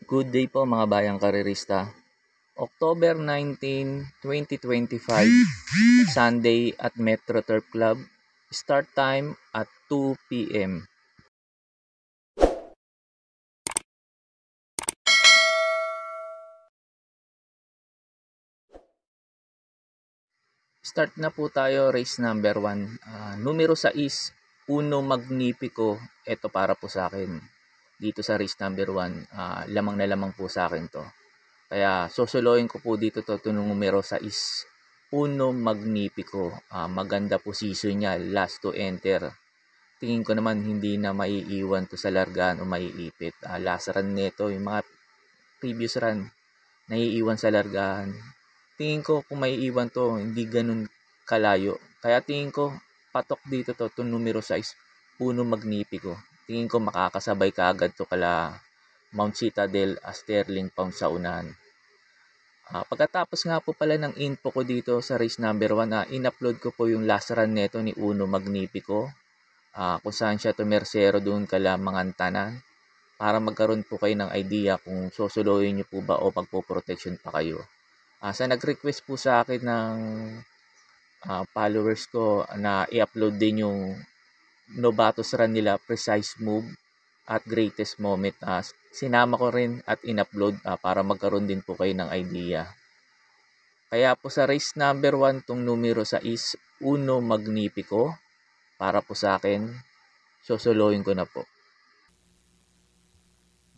Good day po mga bayang karerista. October 19, 2025, Sunday at Metro Turf Club. Start time at 2 p.m. Start na po tayo, race number 1. Numero 6, Uno Magnifico. Ito para po sa akin. Dito sa race number 1, lamang na lamang po sa akin to. Kaya sosoloyin ko po dito to numero 6. Uno Magnifico. Maganda position niya, last to enter. Tingin ko naman hindi na maiiwan to sa largaan o maiipit. Last run nito, yung mga previous run, naiiwan sa largaan. Tingin ko kung maiiwan to, hindi ganun kalayo. Kaya tingin ko, patok dito to numero 6, Uno Magnifico. Tingin ko makakasabay kaagad to kala Mount Citadel, Sterling Pound sa unahan. Pagkatapos nga po pala ng info ko dito sa race number 1, in-upload ko po yung last run neto ni Uno Magnifico, kung saan siya tumersero doon kala Mangantanan, para magkaroon po kayo ng idea kung susuloyin nyo po ba o magpo-protection pa kayo. Sa nag-request po sa akin ng followers ko na i-upload din yung Novatos run nila, Precise Move at Greatest Moment. Sinama ko rin at in-upload para magkaroon din po kayo ng idea. Kaya po sa race number 1, tong numero 6, Uno Magnifico, para po sa akin, sosoloyin ko na po.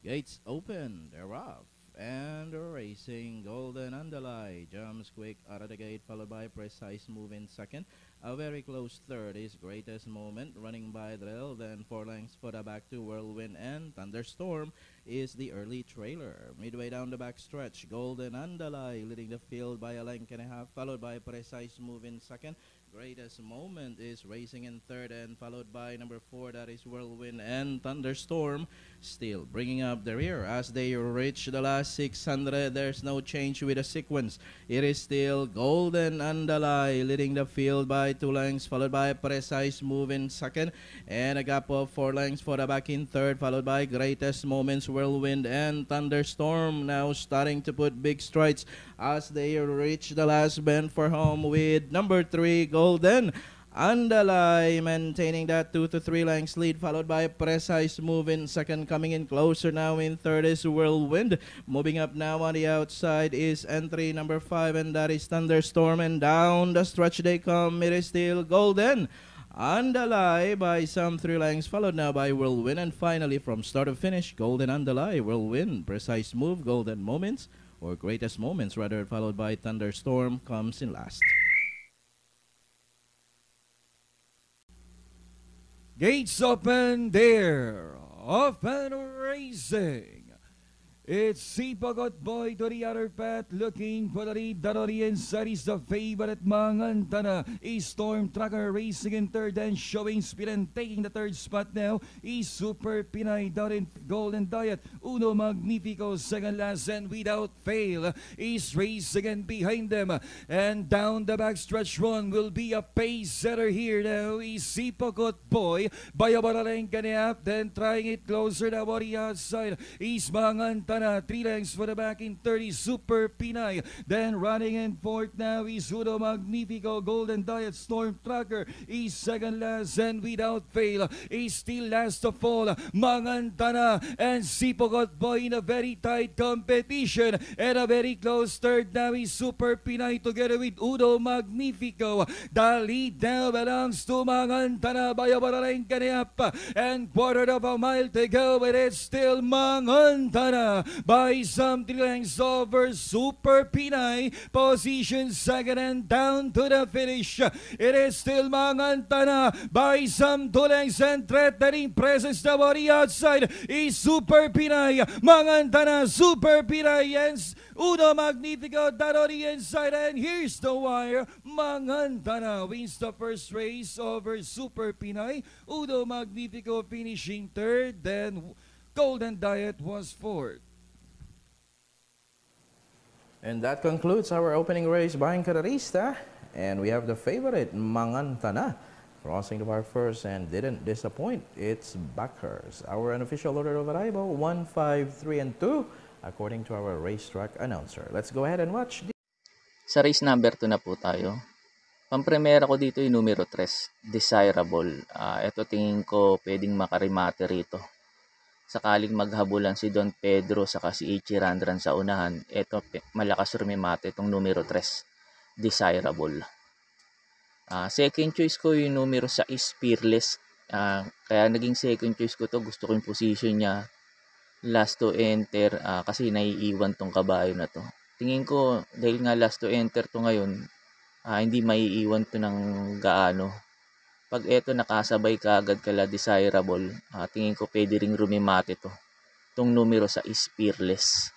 Gates open, they're off. And racing Golden Andalai jumps quick out of the gate, followed by Precise Move in second. A very close third is Greatest Moment, running by Drill. Then 4 lengths for the back to Whirlwind and Thunderstorm is the early trailer. Midway down the back stretch, Golden Andalai leading the field by a length and a half, followed by Precise Move in second. Greatest Moment is racing in third and followed by number 4, that is Whirlwind and Thunderstorm, still bringing up the rear as they reach the last 600. There's no change with the sequence. It is still Golden Andalai leading the field by 2 lengths, followed by Precise Move in second, and a gap of 4 lengths for the back in third, followed by Greatest Moments, Whirlwind and Thunderstorm, now starting to put big strides as they reach the last bend for home with number 3, Golden Andalai maintaining that 2 to 3 lengths lead, followed by Precise Move in second. Coming in closer now in third is Whirlwind. Moving up now on the outside is entry number 5, and that is Thunderstorm. And down the stretch they come. It is still Golden Andalai by some 3 lengths, followed now by Whirlwind. And finally, from start to finish, Golden Andalai, Whirlwind, Precise Move, Golden Moments, or Greatest Moments rather, followed by Thunderstorm, comes in last. Gates open there. Off and racing. It's Sipagot Boy to the other path, looking for the lead. That on the inside is the favorite Mangantana. A Storm Tracker racing in third and showing speed and taking the third spot now. Is Super Pinay down in Golden Diet. Uno Magnifico second last and without fail is racing and behind them. And down the backstretch one will be a pace setter here now. Is Sipagot Boy by about a length and a half. Then trying it closer now on the outside is Mangantana. 3 lengths for the back in 30, Super Pinay. Then running in fourth now is Uno Magnifico. Golden Diet Storm Tracker is second last and without fail is still last of all Mangantana and Sipagot Boy in a very tight competition. And a very close third now is Super Pinay together with Uno Magnifico. The lead now belongs to Mangantana by about a length and a half and quarter of a mile to go. It is still Mangantana by some 3 lengths over Super Pinay. Position second and down to the finish. It is still Mangantana by some 2 lengths and threatening presence now on the outside is Super Pinay. Mangantana, Super Pinay, and Uno Magnifico that on the inside. And here's the wire. Mangantana wins the first race over Super Pinay. Uno Magnifico finishing third. Then Golden Diet was fourth. And that concludes our opening race by Carrerista. And we have the favorite, Mangantana, crossing the bar first and didn't disappoint. It's Backhurst. Our unofficial order of arrival, 1, 5, 3, and 2. according to our racetrack announcer. Let's go ahead and watch. Sa race number 2 na po tayo. Pampremera ko dito yung numero 3, Desirable. Ito tingin ko pwedeng makarimate rito. Sakaling maghabulan si Don Pedro saka si Ichi Randran sa unahan, ito malakas rumimate itong numero 3, Desirable. Second choice ko yung numero 6, Fearless. Kaya naging second choice ko to, gusto ko yung position niya last to enter kasi naiiwan tong kabayo na to. Tingin ko dahil nga last to enter to ngayon, hindi maiiwan to ng gaano. Pag eto nakasabay ka agad kala Desirable, tingin ko pwede ring rumimate to. Itong numero 6, Fearless.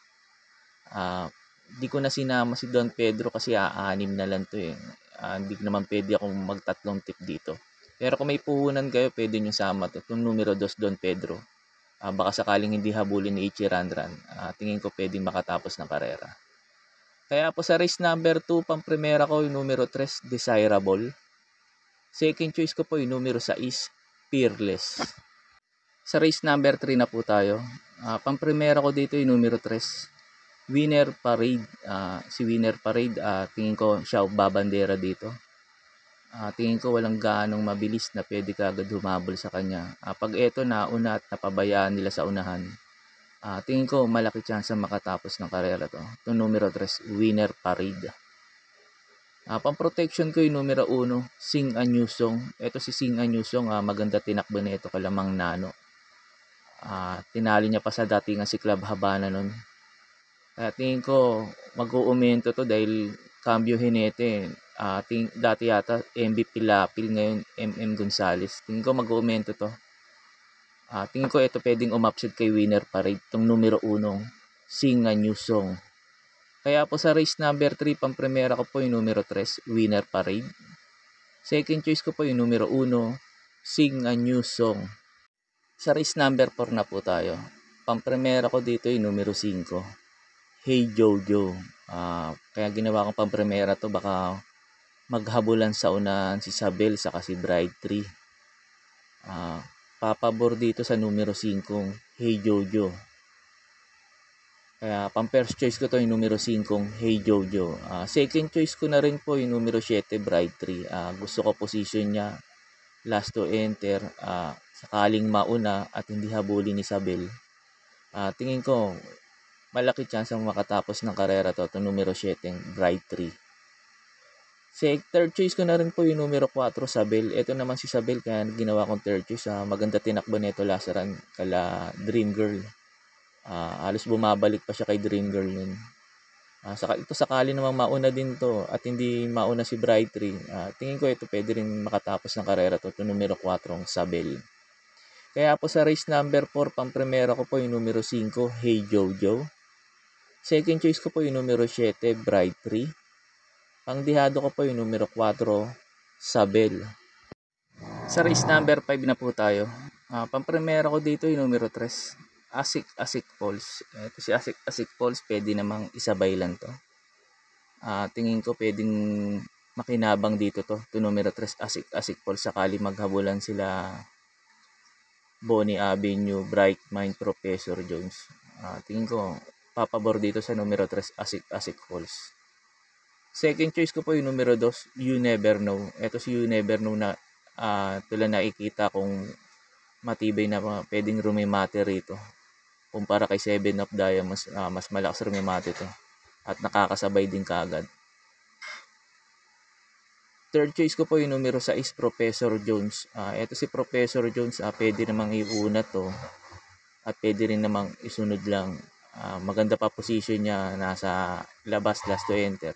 Di ko na sinama si Don Pedro kasi aanim na lang to eh. Hindi naman pwede akong magtatlong tip dito. Pero kung may puhunan kayo, pwede nyo sama to. Itong numero 2, Don Pedro. Baka sakaling hindi habulin ni Ichi Randran, tingin ko pwedeng makatapos ng karera. Kaya po sa race number 2, pampremera ko yung numero 3, Desirable. Second choice ko po yung numero 6, Fearless. Sa race number 3 na po tayo. Pampremera ko dito yung numero 3, Winner Parade. Si Winner Parade, tingin ko siya babandera dito. Tingin ko walang ganong mabilis na pwede ka agad humabol sa kanya. Pag eto nauna at napabayaan nila sa unahan, tingin ko malaki chance makatapos ng karera to. Itong numero 3, Winner Parade. Pang-protection ko yung numero 1, Sing a New Song. Ito si Sing a New Song, maganda tinakbo na ito kalamang Nano. Tinali niya pa sa datingan si Club Habana nun. Kaya tingin ko mag-uumento to dahil cambio hinete. Dati yata MVP Lapil, ngayon MM Gonzales. Tingin ko mag-uumento to. Tingin ko ito pwedeng umupset kay Winner Parade. Itong numero 1, Sing a New Song. Kaya po sa race number 3, pampremera ko po yung numero 3, Winner Parade. Second choice ko po yung numero 1, Sing a New Song. Sa race number 4 na po tayo. Pampremera ko dito yung numero 5, Hey Jojo. Kaya ginawa kong pampremera to, baka maghabulan sa unahan si Sabel saka si Bride 3. Papabor dito sa numero 5, Hey Jojo. Kaya pang first choice ko to yung numero 5, Hey Jojo. Second choice ko na rin po yung numero 7, Bride 3. Gusto ko position niya last to enter, sakaling mauna at hindi habulin ni Isabel. Tingin ko malaki chance ang makatapos ng karera to, itong numero 7, Bride 3. Third choice ko na rin po yung numero 4, Sabel. Ito naman si Sabel, kaya ginawa kong third choice. Maganda tinakbo nito last run kala Dream Girl. Halos bumabalik pa siya kay Dream Girl nun. Ito sakali namang mauna din to at hindi mauna si Bride 3. Tingin ko ito pwede rin makatapos ng karera to, numero 4, Sabel. Kaya po sa race number 4, pampremera ko po yung numero 5, Hey Jojo. Second choice ko po yung numero 7, Bride 3. Pangdihado ko po yung numero 4, Sabel. Sa race number 5 na po tayo. Pampremera ko dito yung numero 3, Asik Falls. Ito si Asik Falls, pwede namang isabay lang to. Tingin ko pwedeng makinabang dito to. Ito numero 3, Asik Falls, sakali maghabulan sila Bonnie Avenue, Bright Mind, Professor Jones. Tingin ko papabor dito sa numero 3, Asik Falls. Second choice ko po yung numero 2, You Never Know. Ito si You Never Know na tulad nakikita kong matibay na pwedeng rumimate rito. Kumpara kay 7 of Diamonds, mas malakas rumimate to at nakakasabay din kaagad. Third choice ko po yung numero 6, Professor Jones. Ito si Professor Jones, pwede namang iuna to at pwede rin namang isunod lang. Maganda pa position niya, nasa labas last to enter.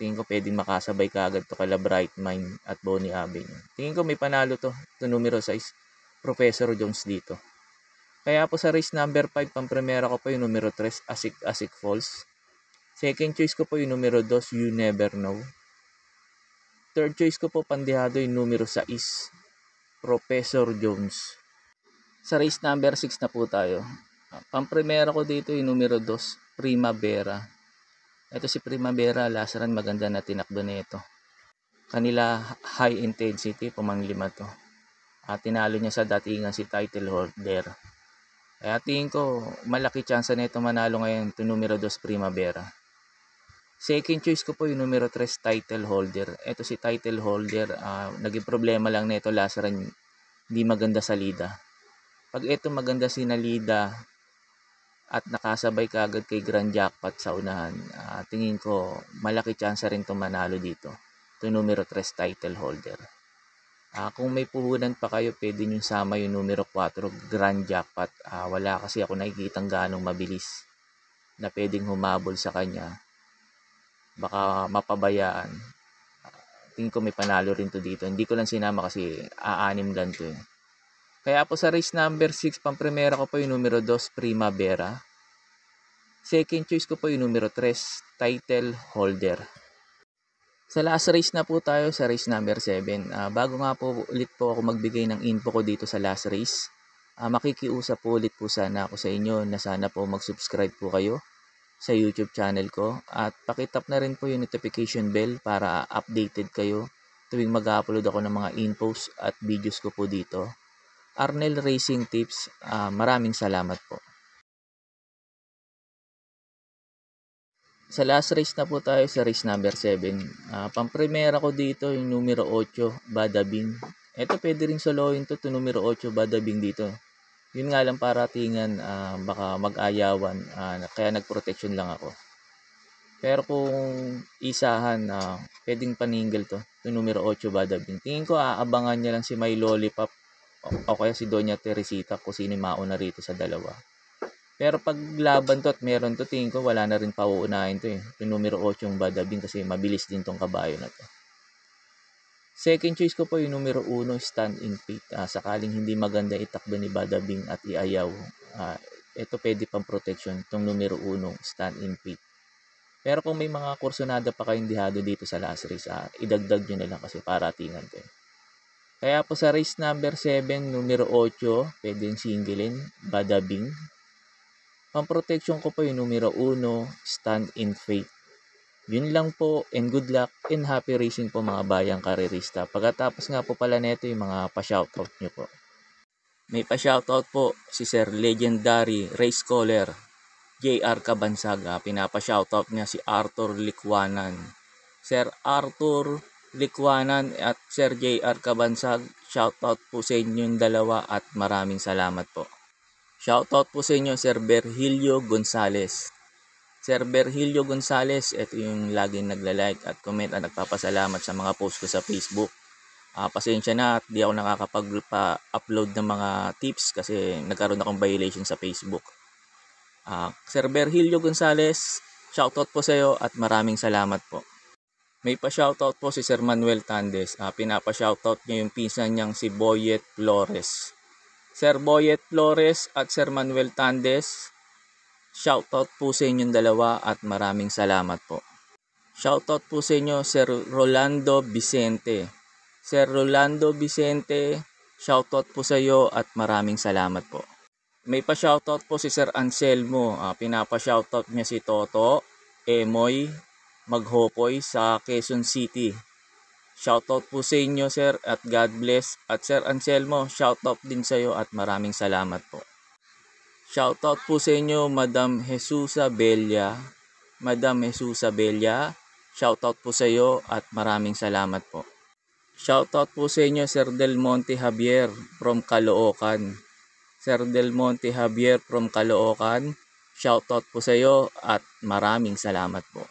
Tingin ko pwedeng makasabay kaagad to kala Bright Mind at Bonnie Avenue. Tingin ko may panalo to numero 6, Professor Jones dito. Kaya po sa race number 5, pampremera ko po yung numero 3, Asik Falls. Second choice ko po yung numero 2, You Never Know. Third choice ko po pandihado yung numero 6, Professor Jones. Sa race number 6 na po tayo. Pampremera ko dito yung numero 2, Primavera. Ito si Primavera, last run maganda na tinakbo na ito. Kanila high intensity, pumang 5 to. Tinalo niya sa datingan si title holder. Kaya tingin ko malaki chance na ito manalo ngayon ito numero 2 Primavera. Second choice ko po yung numero 3 title holder. Ito si title holder, naging problema lang nito last run, hindi maganda sa lida. Pag ito maganda si Nalida at nakasabay kaagad kay Grand Jackpot sa unahan, tingin ko malaki chance rin itong manalo dito. Ito numero 3 title holder. Kung may puhunan pa kayo, pwede nyo sama yung numero 4 Grand Jackpot. Wala kasi ako nakikitang ganong mabilis na pwedeng humabol sa kanya. Baka mapabayaan. Tingin ko may panalo rin to dito. Hindi ko lang sinama kasi aanim lang to. Kaya po sa race number 6, pang-primera ko po yung numero 2 Primavera. Second choice ko po yung numero 3 title holder. Sa last race na po tayo, sa race number 7. Bago nga po ulit po ako magbigay ng info ko dito sa last race, makikiusap po ulit po sana ako sa inyo na sana po mag-subscribe po kayo sa YouTube channel ko at pakitap na rin po yung notification bell para updated kayo tuwing mag-upload ako ng mga infos at videos ko po dito. Arnel Racing Tips, maraming salamat po. Sa last race na po tayo, sa race number 7. Pang-primera ko dito yung numero 8, Badabing. Ito pwede rin soloin to numero 8, Badabing dito. Yun nga lang paratingan, baka mag-ayawan, kaya nag-protection lang ako. Pero kung isahan, pwedeng paninggal to numero 8, Badabing. Tingin ko aabangan niya lang si My Lollipop o kaya si Doña Teresita kung sino mauna rito sa dalawa. Pero pag laban to at meron to, tingin ko wala na rin pauunahin to yung numero 8 yung Badabing kasi mabilis din tong kabayo na to. Second choice ko po yung numero 1 Stand in Faith. Sakaling hindi maganda itakbo ni Badabing at iayaw, ito pwede pang protection itong numero 1 Stand in Faith. Pero kung may mga kursonada pa kayong dihado dito sa last race, idagdag nyo na lang kasi paratingan to. Kaya po sa race number 7, numero 8, pwedeng singilin, Badabing. Pang-protection ko po yung numero 1, Stand in Faith. Yun lang po, and good luck and happy racing po mga bayang karerista. Pagkatapos nga po pala neto yung mga pa-shoutout nyo po. May pa-shoutout po si Sir Legendary Race Caller, JR Cabansaga. Pinapa-shoutout niya si Arthur Likwanan. Sir Arthur Likwanan at Sir JR Cabansag, shoutout po sa inyong dalawa at maraming salamat po. Shoutout po sa inyo, Sir Berhilio Gonzales. Sir Berhilio Gonzales, ito yung laging nagla-like at comment at nagpapasalamat sa mga post ko sa Facebook. Pasensya na at di ako nakakapag-upload ng mga tips kasi nagkaroon akong violation sa Facebook. Sir Berhilio Gonzales, shoutout po sa iyo at maraming salamat po. May pa-shoutout po si Sir Manuel Tandes. Pinapa-shoutout niya yung pinsan niyang si Boyet Flores. Sir Boyet Flores at Sir Manuel Tandes, shoutout po sa inyong dalawa at maraming salamat po. Shoutout po sa inyo, Sir Rolando Vicente. Sir Rolando Vicente, shoutout po sa iyo at maraming salamat po. May pa-shoutout po si Sir Anselmo. Pinapa-shoutout niya si Toto, Emoy, Maghopoy sa Quezon City. Shoutout po sa inyo, sir, at God bless. At Sir Anselmo, shoutout din sa iyo at maraming salamat po. Shoutout po sa inyo, Madam Jesusa Bella. Madam Jesusa Bella, shoutout po sa iyo at maraming salamat po. Shoutout po sa inyo, Sir Del Monte Javier from Caloocan. Sir Del Monte Javier from Caloocan, shoutout po sa iyo at maraming salamat po.